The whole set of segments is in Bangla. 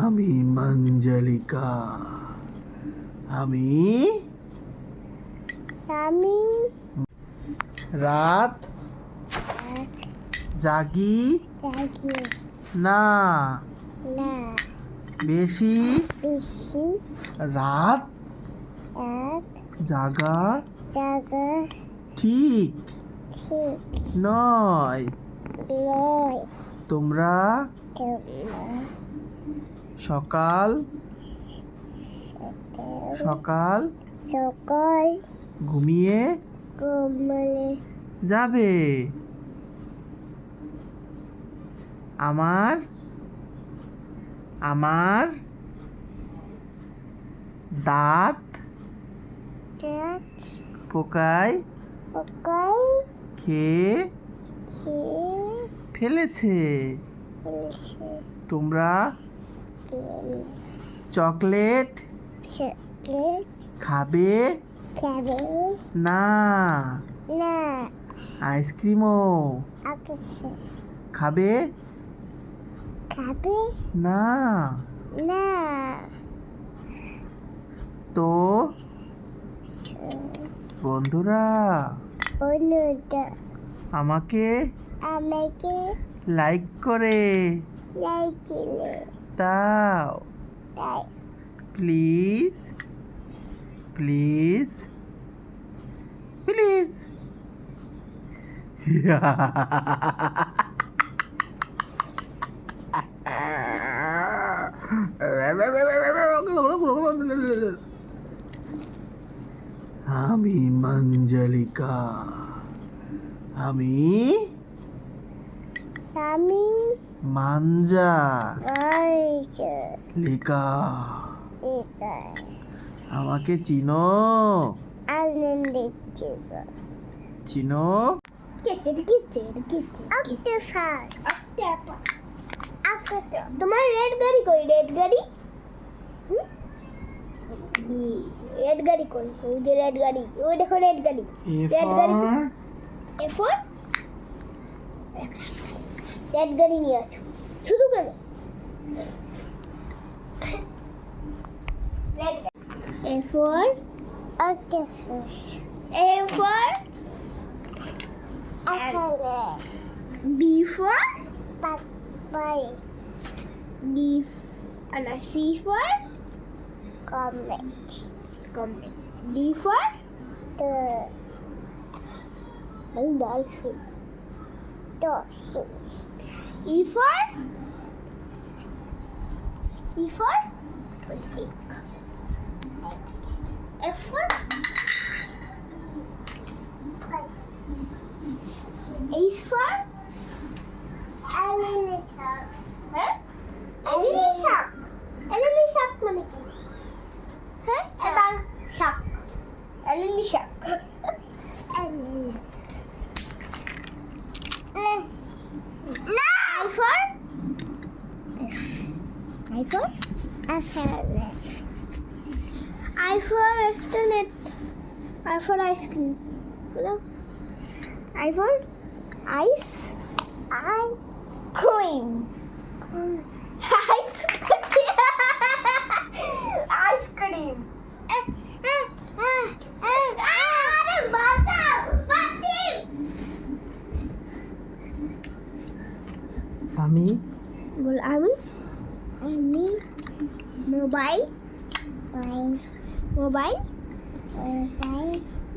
আমি মঞ্জলিকা। আমি রাত জাগি না, বেশি রাত জাগা ঠিক নয়। তোমরা সকাল সকাল ঘুমিয়ে যাবে। আমার আমার দাঁত পোকায় খেয়ে ফেলেছে। তোমরা চকলেট খাবে না, আইসক্রিমও খাবে না। তো বন্ধুরা আমাকে লাইক করে দাও প্লিজ প্লিজ প্লিজ। আমি মঞ্জলিকা। আমি মাঞ্জা লিকা। আমাকে চিনো চিনো। তোমার রেড গাড়ি কই? রেড গাড়ি রেড গাড়ি কই? ওই যে রেড গাড়ি, ওই দেখো রেড গাড়ি। রেড গাড়ি এফোর রেড গাড়ি নিয়ে আছো শুধু কেন? A for A for B for D and a C for comment. D for the dolphin. E for egg. F for H for elephant. Elephant মানে কি? হ্যাঁ, এটা শাক। এলিলি শাক। না। I for restaurant. I for ice cream. Hello. I for ice cream. Ice cream. আমি বল আমি মোবাইল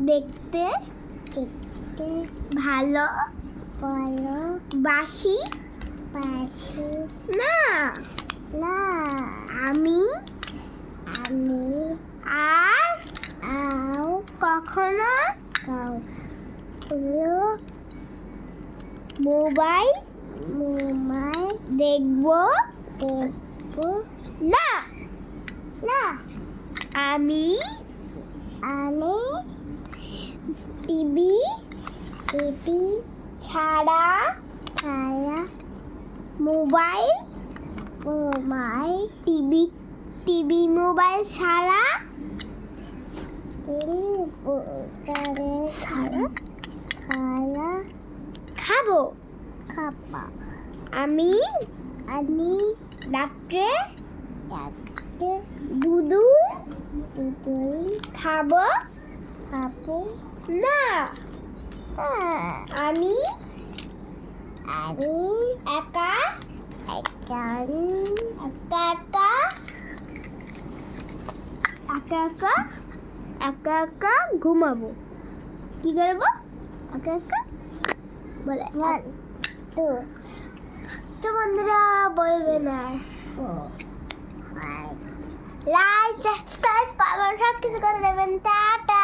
দেখতে ভালো বাসি না আমি আর কখনো মোবাইল দেখবো না আমি টিভি ছাড়া মোবাইল টিভি মোবাইল ছাড়া সারা খাবো আমি রাত্রে দুধু খাবো না আমি একা একা একা ঘুমাবো কি করবো একা একা বলে তো বন্ধুরা বলবে না লাইক সাবস্ক্রাইব কমেন্ট সব কিছু করে দেবেন টাটা।